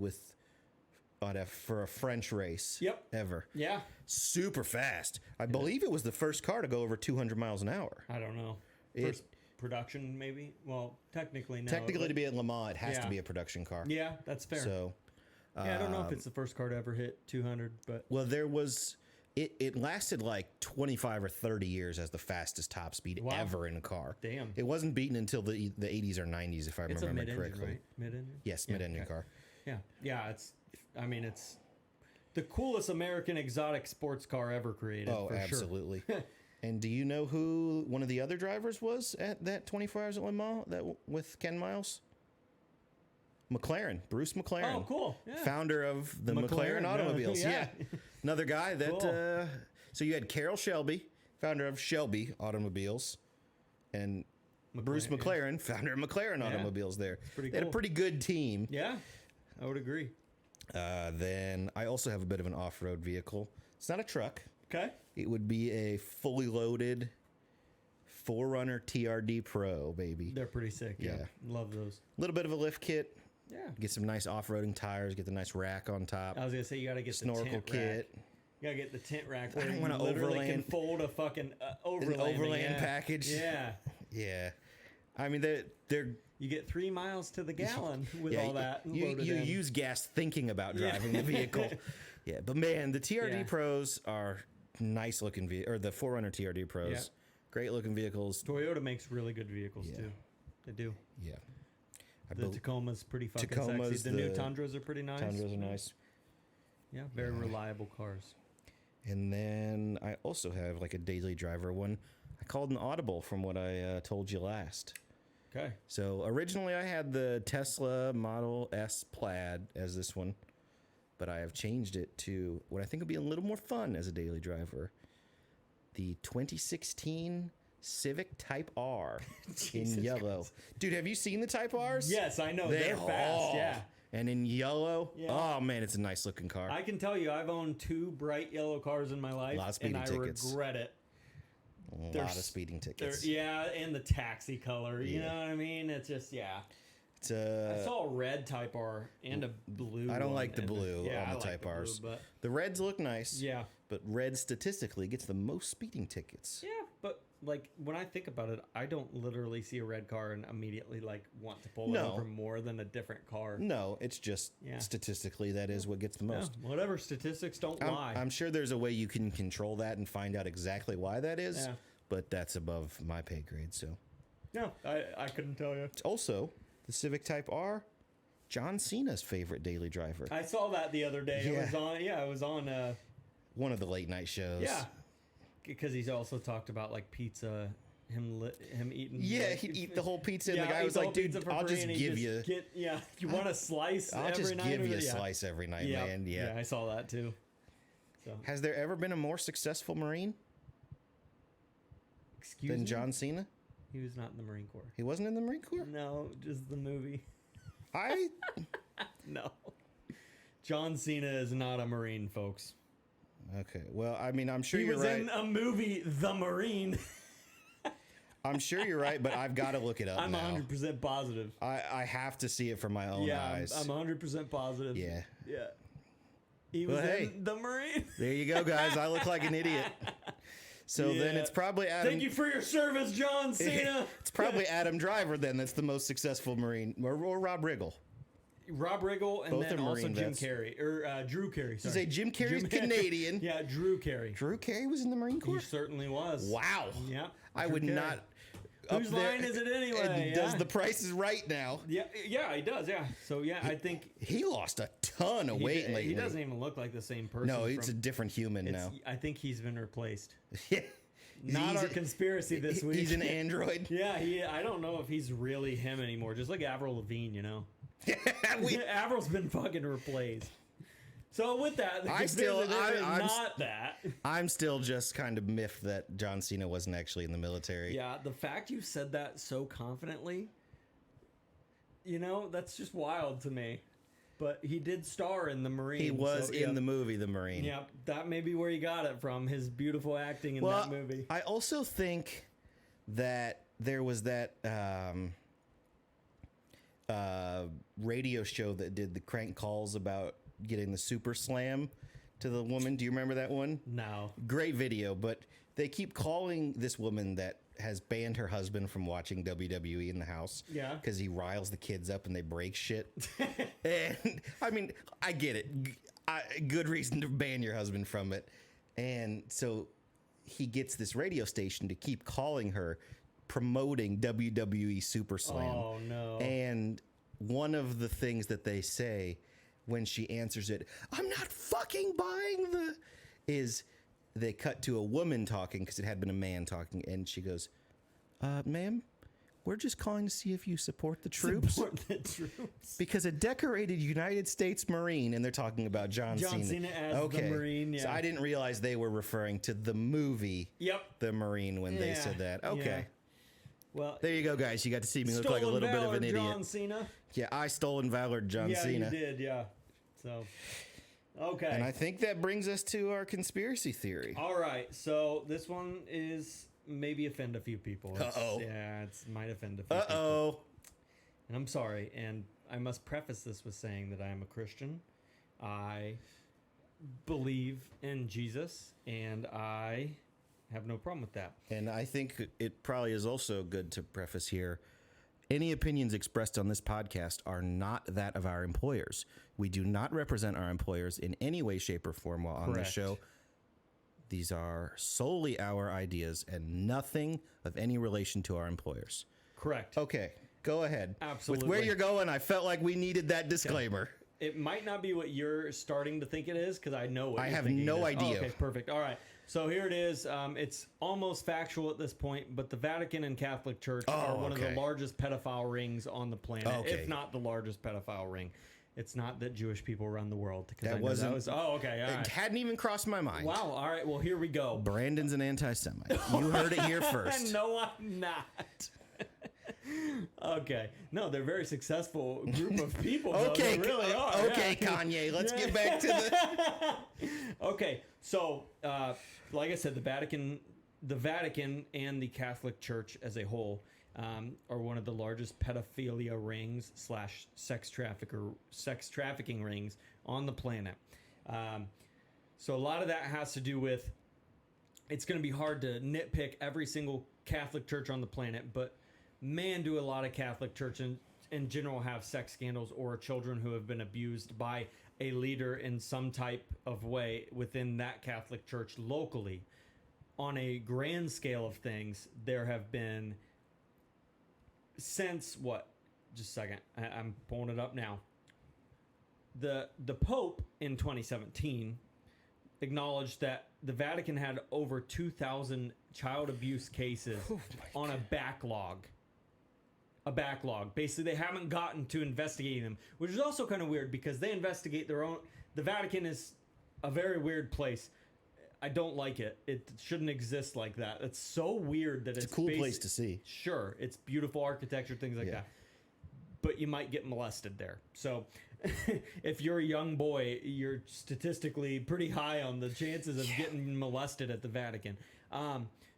for a French race. Ever. Yeah. Super fast. I believe it was the first car to go over 200 miles an hour. I don't know. First production, maybe? Well, technically, no. Technically, to be at Le Mans, it has to be a production car. Yeah, that's fair. So, I don't know if it's the first car to ever hit 200, but... Well, there was... It lasted like 25 or 30 years as the fastest top speed ever in a car. Damn. It wasn't beaten until the 80s or 90s, if I remember correctly. Right? Mid-engine? Yes, mid-engine car. Yeah. Yeah, it's the coolest American exotic sports car ever created. Oh, for absolutely. And do you know who one of the other drivers was at that 24 Hours at Le Mans with Ken Miles? McLaren, Bruce McLaren. Oh, cool. Yeah. Founder of the McLaren automobiles. Yeah. Another guy that, Cool. So you had Carroll Shelby, founder of Shelby Automobiles, and Bruce McLaren, founder of McLaren Automobiles there. Pretty They had a cool. pretty good team. Yeah, I would agree. Then I also have a bit of an off-road vehicle. It's not a truck. Okay. It would be a fully loaded 4Runner TRD Pro, baby. They're pretty sick. Yeah. Love those. A little bit of a lift kit. Yeah. Get some nice off-roading tires. Get the nice rack on top. I was going to say, you got to get the Snorkel tent kit. rack. You got to get the tent rack. I don't want to overland. Can fold a fucking overland. An overland package. Yeah. Yeah. I mean, they're You get 3 miles to the gallon with all that. You use gas thinking about driving the vehicle. Yeah, but man, the TRD Pros are nice looking or the 4Runner TRD Pros. Yeah. Great looking vehicles. Toyota makes really good vehicles too. They do. Yeah. The Tacoma's pretty fucking sexy. The new Tundras are pretty nice. Tundras are nice. Yeah, very reliable cars. And then I also have like a daily driver one. I called an audible from what I told you last. Okay. So originally I had the Tesla Model S Plaid as this one, but I have changed it to what I think would be a little more fun as a daily driver. The 2016 Civic Type R in yellow. Christ. Dude, have you seen the Type Rs? Yes, I know. They're fast, yeah. And in yellow, Yeah. oh man, it's a nice looking car. I can tell you, I've owned 2 bright yellow cars in my life, Lot of speeding and I tickets. regret it. A lot of speeding tickets. Yeah, and the taxi color. You know what I mean? It's just It's I saw a red Type R and a blue. I don't one, like the and blue on the I like Type the blue, Rs. but The reds look nice. yeah, But red statistically gets the most speeding tickets. yeah. But like when I think about it, I don't literally see a red car and immediately like want to pull it No. over more than a different car. No, it's just statistically that is what gets the most. Yeah, whatever, statistics don't lie. I'm sure there's a way you can control that and find out exactly why that is, Yeah. but that's above my pay grade. So No, I couldn't tell you. also the Civic Type R, John Cena's favorite daily driver. I saw that the other day. Yeah. It was on. Yeah, it was on. One of the late night shows. Yeah. because he's also talked about like pizza. Him eating. Yeah, like, he'd eat the whole pizza, and yeah, the guy eat was the like, whole "Dude, pizza for I'll free," just and he give you. you want a slice? I'll every just night give or- you a yeah. slice every night, Yep. man." Yeah. I saw that too. So Has there ever been a more successful Marine excuse than me? John Cena? He was not in the Marine Corps. He wasn't in the Marine Corps. No, just the movie. I No. John Cena is not a Marine, folks. okay. Well, I mean, I'm sure He you're was right. in a movie, The Marine. I'm sure you're right, but I've got to look it up I'm now. 100% positive. I have to see it for my own Yeah, eyes. I'm 100% positive. Yeah. Yeah. He was Well, hey. in The Marine. There you go, guys. I look like an idiot. So then Yeah. it's probably Adam. Thank you for your service, John Cena. It's probably Adam Driver then. That's the most successful Marine, or Rob Riggle. Rob Riggle and Both then are also Marine Jim vets. Carrey. Or Drew Carey. You Sorry. say Jim Carrey's Canadian. Yeah, Drew Carey. Drew Carey was in the Marine He Corps. certainly was. Wow. Yeah. I Drew would Carey. not. Whose up there- line is it anyway? It does Yeah. the Price is Right now. Yeah, he does. Yeah. So yeah, I think He lost a ton of weight lately. he doesn't even look like the same person. No, it's a from, different human now. I think he's been replaced. Yeah. Not He's our a- conspiracy this week. He's an android. Yeah, I don't know if he's really him anymore. Just like Avril Lavigne, you know. we, Avril's been fucking replaced. So with that, the I still- conspiracy theory is I'm not that. I'm still just kind of miffed that John Cena wasn't actually in the military. Yeah, the fact you said that so confidently, you know, that's just wild to me. But he did star in The Marine. He was so, in yeah. the movie The Marine. Yeah, that may be where you got it from. His beautiful acting in Well, that movie. I also think that there was that radio show that did the crank calls about getting the super slam to the woman. Do you remember that one? No. Great video, but they keep calling this woman that has banned her husband from watching WWE in the house. Yeah. Because he riles the kids up and they break shit. And I mean, I get it. Good reason to ban your husband from it. And so he gets this radio station to keep calling her, promoting WWE Super Slam. Oh, no. And one of the things that they say when she answers it, "I'm not fucking buying the," is they cut to a woman talking because it had been a man talking, and she goes, "Ma'am, we're just calling to see if you support the troops." Support the troops. Because a decorated United States Marine, and they're talking about John Cena as okay. the Marine, yeah. So I didn't realize they were referring to the movie, Yep. The Marine, when they Yeah, said that. Okay. yeah. Well, There you go, guys. You got to see me look like a stolen little bit of valor, an idiot. John Cena. Yeah, I stolen valor, John Yeah, Cena. you did. Yeah. So, okay. And I think that brings us to our conspiracy theory. All right. So this one is maybe offend a few people. It's- Uh-oh. Yeah, it might offend a few people. Uh-oh. And I'm sorry. And I must preface this with saying that I am a Christian. I believe in Jesus, and I have no problem with that. And I think it probably is also good to preface here, any opinions expressed on this podcast are not that of our employers. We do not represent our employers in any way, shape, or form while on this Correct. show. These are solely our ideas and nothing of any relation to our employers. Correct. Okay, go ahead. Absolutely. With where you're going, I felt like we needed that disclaimer. It might not be what you're starting to think it is, because I know what I you're have thinking no it is. idea. Oh, okay, perfect. All right. So here it is. It's almost factual at this point, but the Vatican and Catholic Church are one of the okay. largest pedophile rings on the planet, Okay. if not the largest pedophile ring. It's not that Jewish people run the world. 'Cause That I know wasn't- was, oh, okay. All It right. hadn't even crossed my mind. Wow. All right. Well, here we go. Brandon's an anti-Semite. You heard it here first. No, I'm not. Okay. No, they're a very successful group of people. though. Okay, They really are. okay, yeah. Kanye. Let's get back to the. Okay, so like I said, the Vatican and the Catholic Church as a whole are one of the largest pedophilia rings / sex trafficking rings on the planet. So a lot of that has to do with. It's going to be hard to nitpick every single Catholic church on the planet, but man, do a lot of Catholic churches in general have sex scandals or children who have been abused by a leader in some type of way within that Catholic church locally. On a grand scale of things, there have been since what? Just a second. I'm pulling it up now. The Pope in 2017 acknowledged that the Vatican had over 2,000 child abuse cases on a backlog. A backlog. Basically, they haven't gotten to investigating them, which is also kind of weird because they investigate their own. The Vatican is a very weird place. I don't like it. It shouldn't exist like that. It's so weird that it's a cool place to see. Sure, it's beautiful architecture, things like that. But you might get molested there. So if you're a young boy, you're statistically pretty high on the chances of getting molested at the Vatican.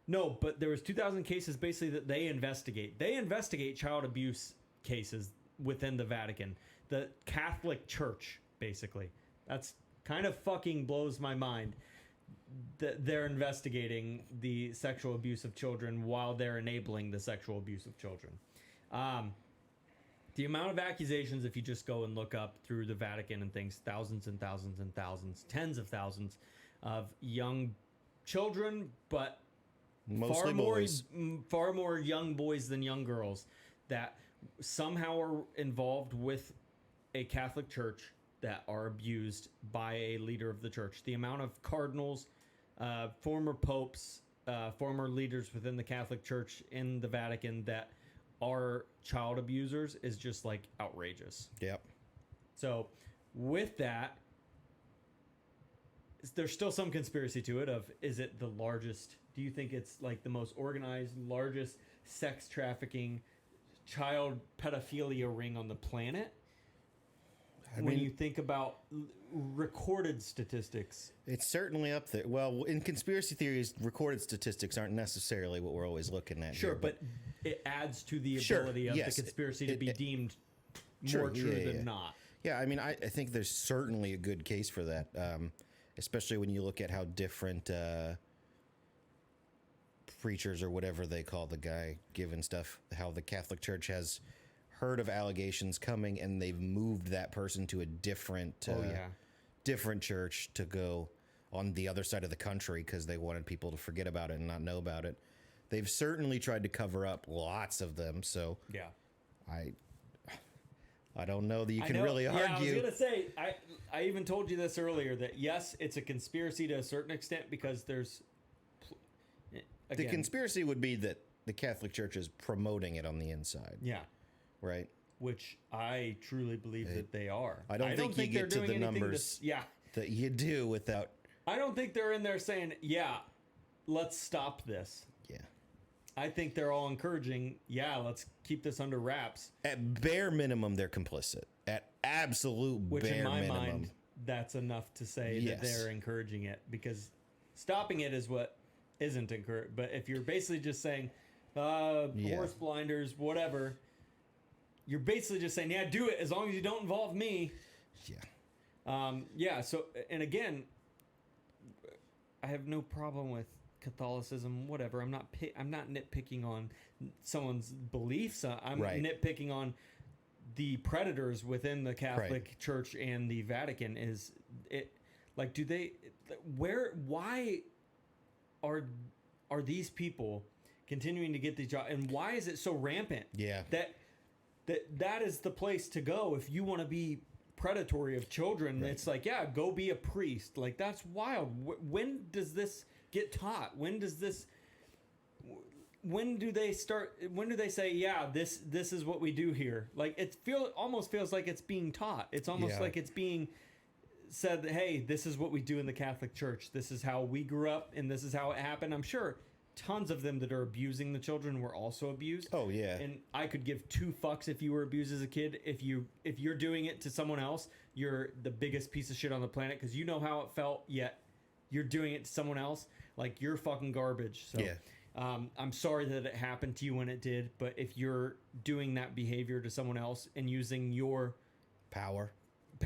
No, but there was 2,000 cases basically that they investigate. They investigate child abuse cases within the Vatican. The Catholic Church, basically. That's kind of fucking blows my mind that they're investigating the sexual abuse of children while they're enabling the sexual abuse of children. The amount of accusations, if you just go and look up through the Vatican and things, thousands and thousands and thousands, tens of thousands of young children, but Mostly boys. far more young boys than young girls that somehow are involved with a Catholic church that are abused by a leader of the church. The amount of cardinals, former popes, former leaders within the Catholic Church in the Vatican that are child abusers is just like outrageous. Yep. So with that, there's still some conspiracy to it of, is it the largest, do you think it's like the most organized, largest sex trafficking, child pedophilia ring on the planet? When you think about recorded statistics, it's certainly up there. Well, in conspiracy theories, recorded statistics aren't necessarily what we're always looking at. Sure, here, but it adds to the ability of the conspiracy to be deemed more true than not. Yeah, I mean, I think there's certainly a good case for that, especially when you look at how different preachers or whatever they call the guy giving stuff, how the Catholic Church has heard of allegations coming and they've moved that person to a different different church to go on the other side of the country because they wanted people to forget about it and not know about it. They've certainly tried to cover up lots of them, so yeah, I don't know that you can really argue. I was gonna say, I even told you this earlier that yes, it's a conspiracy to a certain extent because there's the conspiracy would be that the Catholic Church is promoting it on the inside. Yeah. Right. Which I truly believe that they are. I don't think you get to the numbers that you do without. I don't think they're in there saying, yeah, let's stop this. Yeah. I think they're all encouraging, yeah, let's keep this under wraps. At bare minimum, they're complicit. At absolute Which bare minimum. Which in my mind, that's enough to say that they're encouraging it. Because stopping it is what isn't encouraged. But if you're basically just saying, horse blinders, whatever, you're basically just saying, yeah, do it as long as you don't involve me. Yeah. So, and again, I have no problem with Catholicism, whatever. I'm not nitpicking on someone's beliefs. I'm nitpicking on the predators within the Catholic Church and the Vatican. Is it like, why are these people continuing to get these jobs, and why is it so rampant? Yeah. That is the place to go if you want to be predatory of children. Right. It's like, yeah, go be a priest. Like, that's wild. When does this get taught? When do they say, yeah, this is what we do here? Like, it almost feels like it's being taught. It's almost like it's being said, hey, this is what we do in the Catholic Church. This is how we grew up, and this is how it happened. I'm sure tons of them that are abusing the children were also abused. Oh yeah. And I could give two fucks if you were abused as a kid. If you're doing it to someone else, you're the biggest piece of shit on the planet because you know how it felt, yet you're doing it to someone else. Like, you're fucking garbage. So I'm sorry that it happened to you when it did, but if you're doing that behavior to someone else and using your power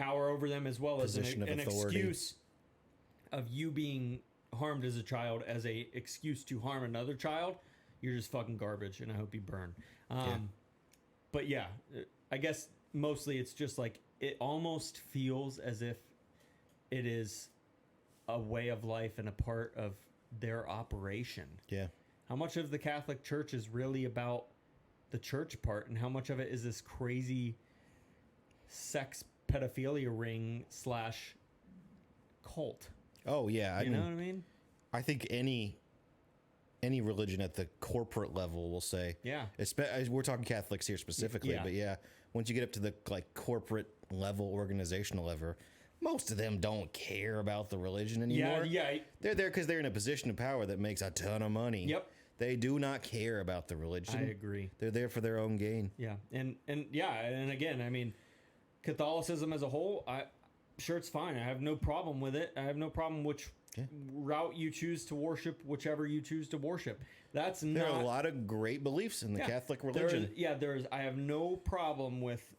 over them as well as an authority. Excuse of you being harmed as a child as a excuse to harm another child, you're just fucking garbage, and I hope you burn. But yeah, I guess mostly it's just like, it almost feels as if it is a way of life and a part of their operation. Yeah. How much of the Catholic Church is really about the church part, and how much of it is this crazy sex pedophilia ring / cult? Oh yeah, You know what I mean? I think any religion at the corporate level will say, Yeah. We're talking Catholics here specifically, Yeah. but yeah, once you get up to the like corporate level, organizational level, most of them don't care about the religion anymore. Yeah. They're there because they're in a position of power that makes a ton of money. Yep. They do not care about the religion. I agree. They're there for their own gain. Yeah. And again, I mean, Catholicism as a whole, sure, it's fine. I have no problem with it. I have no problem which route you choose to worship, whichever you choose to worship. That's There not are a lot of great beliefs in the Catholic religion. I have no problem with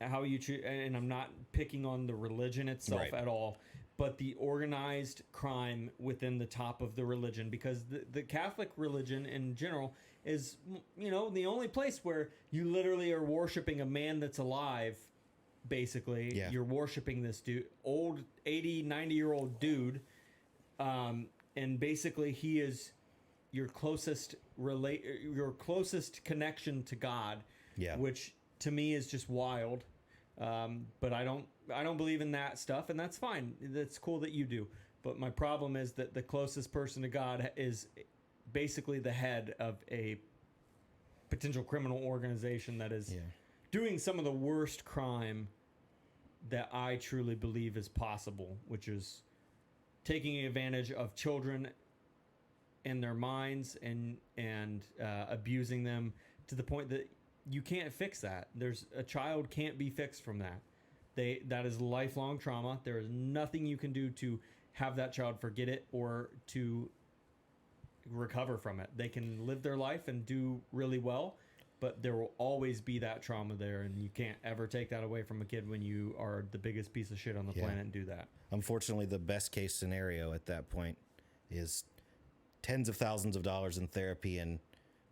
how you choose, and I'm not picking on the religion itself at all, but the organized crime within the top of the religion, because the Catholic religion in general is, the only place where you literally are worshiping a man that's alive. Basically, you're worshiping this dude, old 80, 90-year-old dude, and basically he is your closest connection to God, which to me is just wild. But I don't believe in that stuff, and that's fine. That's cool that you do. But my problem is that the closest person to God is basically the head of a potential criminal organization that is doing some of the worst crime that I truly believe is possible, which is taking advantage of children and their minds and abusing them to the point that you can't fix that. A child can't be fixed from that. That is lifelong trauma. There is nothing you can do to have that child forget it or to recover from it. They can live their life and do really well, but there will always be that trauma there, and you can't ever take that away from a kid when you are the biggest piece of shit on the planet and do that. Unfortunately, the best case scenario at that point is tens of thousands of dollars in therapy and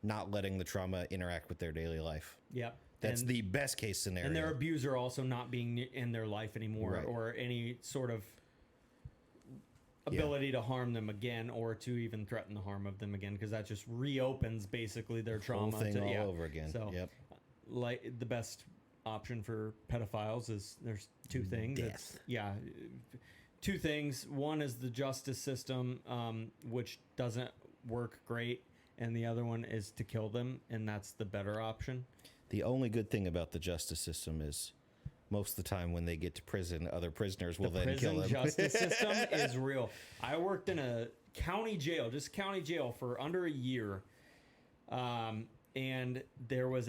not letting the trauma interact with their daily life. Yeah. That's the best case scenario. And their abuser also not being in their life anymore, or any sort of ability to harm them again, or to even threaten the harm of them again, because that just reopens basically their trauma. Whole thing all over again. So, like, the best option for pedophiles is there's two things. Death. Two things. One is the justice system, which doesn't work great, and the other one is to kill them, and that's the better option. The only good thing about the justice system is most of the time when they get to prison, other prisoners will then kill them. The prison justice system is real. I worked in a county jail, for under a year, and there was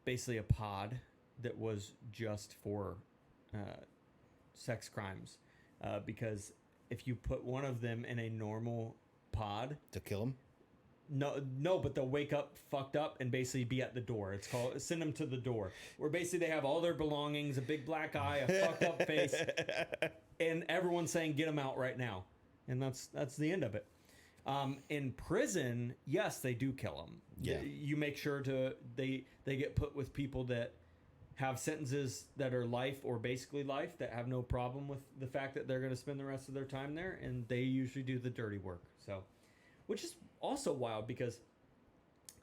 basically a pod that was just for sex crimes, because if you put one of them in a normal pod to kill them. No, but they'll wake up fucked up and basically be at the door. It's called send them to the door, where basically they have all their belongings, a big black eye, a fucked up face, and everyone's saying, "Get them out right now," and that's the end of it. In prison, yes, they do kill them. Yeah, you make sure they get put with people that have sentences that are life or basically life, that have no problem with the fact that they're going to spend the rest of their time there, and they usually do the dirty work. So, which is also wild, because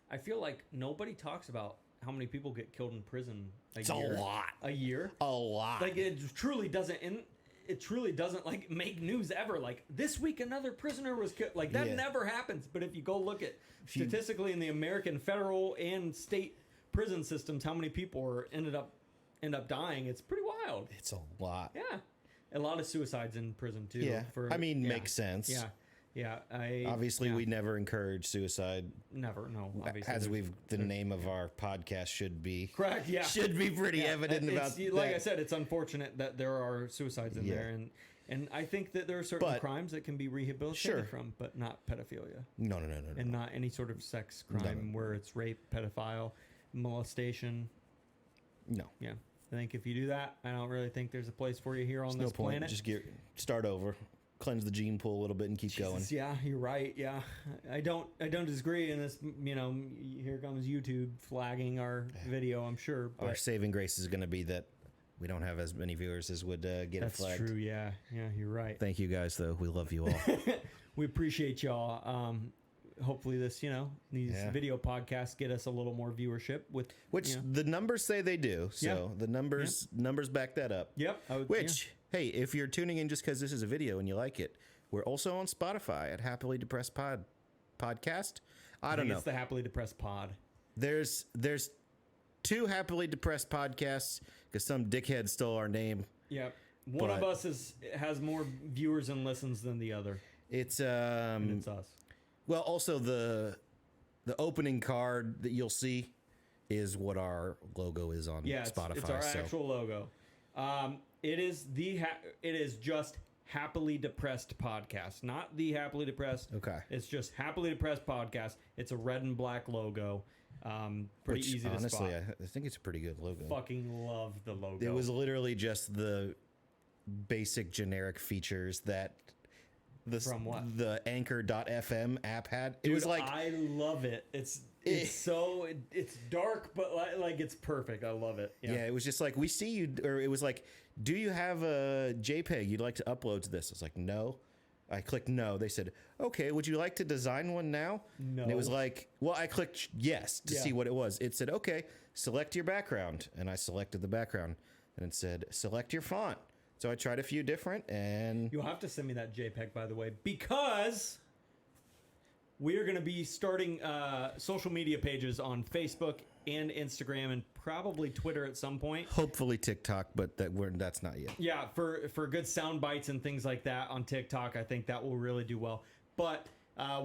I feel like nobody talks about how many people get killed in prison a year. A lot. A year. A lot. Like, it truly doesn't like make news ever. Like, this week another prisoner was killed. Like, that never happens. But if you go look at statistically in the American federal and state prison systems, how many people end up dying, it's pretty wild. It's a lot. Yeah. A lot of suicides in prison too. Yeah. Makes sense. Yeah. Yeah, we never encourage suicide. Never, no. Obviously, as the name of our podcast should be. Correct. Yeah, should be pretty evident about. Like I said, it's unfortunate that there are suicides in there, and I think that there are certain crimes that can be rehabilitated from, but not pedophilia. No. And not any sort of sex crime where it's rape, pedophile, molestation. No. Yeah, I think if you do that, I don't really think there's a place for you here on this planet. Just start over. Cleanse the gene pool a little bit and keep going. Yeah, you're right. Yeah, I don't disagree. And this, here comes YouTube flagging our video. I'm sure. But our saving grace is going to be that we don't have as many viewers as would get it flagged. That's true. Yeah, you're right. Thank you guys, though. We love you all. We appreciate y'all. Hopefully, these video podcasts get us a little more viewership. Which the numbers say they do. So the numbers back that up. Yep. Hey, if you're tuning in just because this is a video and you like it, we're also on Spotify at Happily Depressed Podcast. I don't know. It's the Happily Depressed Pod. There's 2 Happily Depressed podcasts because some dickhead stole our name. Yep. One of us has more viewers and listens than the other. It's And it's us. well, also the opening card that you'll see is what our logo is on Spotify. It's our actual logo. It is just Happily Depressed Podcast, not the Happily Depressed. Okay. It's just Happily Depressed Podcast. It's a red and black logo. Pretty easy to spot. Honestly, I think it's a pretty good logo. Fucking love the logo. It was literally just the basic generic features that From what? the Anchor.fm app had. It Dude, was like I love it. It's dark, but like it's perfect. I love it. yeah, it was just like, we see you, or it was like, do you have a JPEG you'd like to upload to this? I was like, no. I clicked no. They said, okay, would you like to design one now? No. And it was like, well, I clicked yes to see what it was. It said, okay, select your background. And I selected the background. And it said, select your font. So I tried a few different, and You'll have to send me that JPEG, by the way, because we are going to be starting social media pages on Facebook and Instagram and probably Twitter at some point. hopefully TikTok, but that's not yet. Yeah, for good sound bites and things like that on TikTok, I think that will really do well. But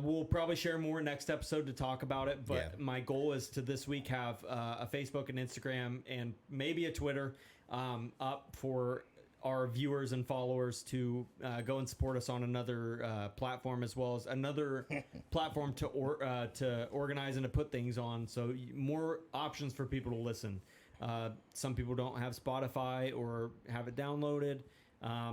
we'll probably share more next episode to talk about it. But my goal is to this week have a Facebook and Instagram and maybe a Twitter up for our viewers and followers to go and support us on another platform, as well as another platform to organize and to put things on. So more options for people to listen. Some people don't have Spotify or have it downloaded.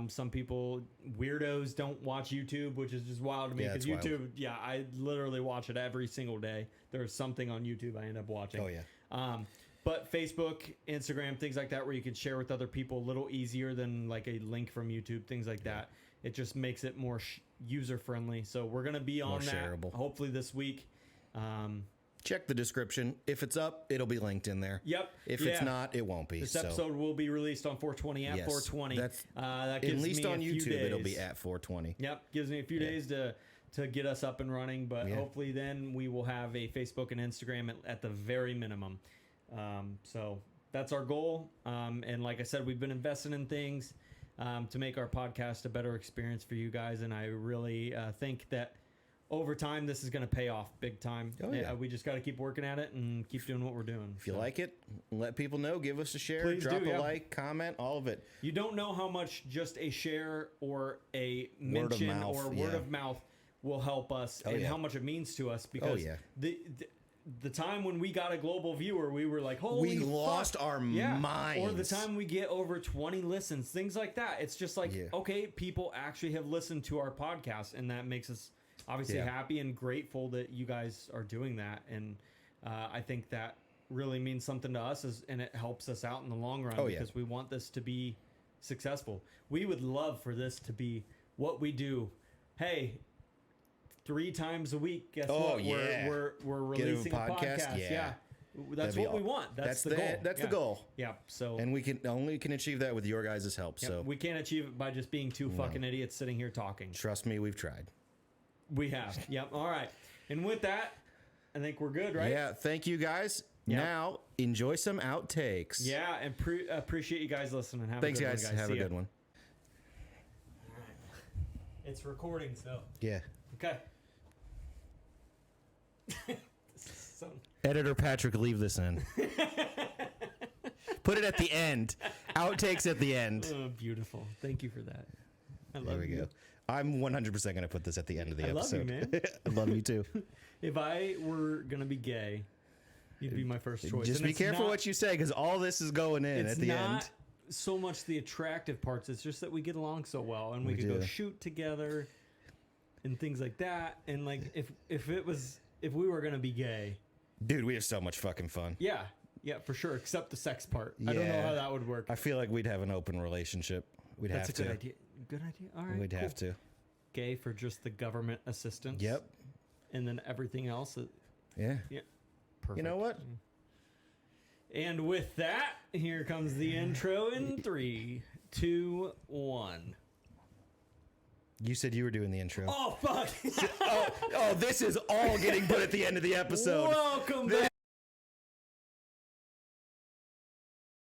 Some people, weirdos, don't watch YouTube, which is just wild to me, because YouTube, I literally watch it every single day. There's something on YouTube I end up watching. Oh, yeah. But Facebook, Instagram, things like that, where you can share with other people a little easier than like a link from YouTube, things like that. It just makes it more user friendly. So we're going to be on that shareable. Hopefully this week. Check the description. If it's up, it'll be linked in there. Yep. If it's not, it won't be. This episode will be released on 420 at 420. That gives at least on YouTube, it'll be at 420. Yep. Gives me a few days to get us up and running, but hopefully then we will have a Facebook and Instagram at the very minimum. So that's our goal. And like I said, we've been investing in things to make our podcast a better experience for you guys. And I really think that over time, this is going to pay off big time. Oh, yeah. We just got to keep working at it and keep doing what we're doing. If you like it, let people know. Give us a share. Please drop do, a like, comment, all of it. You don't know how much just a share or a mention word of mouth will help us, and how much it means to us, because the time when we got a global viewer, we were like, holy fuck. Lost our minds. Or the time we get over 20 listens, things like that. It's just like, okay, people actually have listened to our podcast, and that makes us obviously happy and grateful that you guys are doing that. And I think that really means something to us, and it helps us out in the long run, because we want this to be successful. We would love for this to be what we do. Hey, 3 times a week, guess what? We're releasing a podcast. Yeah. That's what we want. That's the goal. That's the goal. Yeah. So, and we can achieve that with your guys' help. So we can't achieve it by just being two fucking idiots sitting here talking. Trust me, we've tried. We have. Yep. All right. And with that, I think we're good, right? Yeah. Thank you, guys. Yep. Now enjoy some outtakes. Yeah, and appreciate you guys listening. Thanks, guys. Have a good one. All right. It's recording, so. Yeah. Okay. Editor Patrick, leave this in. Put it at the end. Outtakes at the end. Oh, beautiful. Thank you for that. I love you. There we go. I'm 100% going to put this at the end of the episode. I love you, man. I love you too. If I were going to be gay, you'd be my first choice. Just be careful what you say, because all this is going in at the end. It's not so much the attractive parts. It's just that we get along so well, and we could go shoot together and things like that. And like if we were going to be gay. Dude, we have so much fucking fun. Yeah. Yeah, for sure. Except the sex part. I don't know how that would work. I feel like we'd have an open relationship. That's a good idea. Good idea. All right. We'd have to. Gay for just the government assistance. Yep. And then everything else. Yeah. Perfect. You know what? And with that, here comes the intro in 3, 2, 1. You said you were doing the intro. Oh, fuck. Oh, this is all getting put at the end of the episode. Welcome back.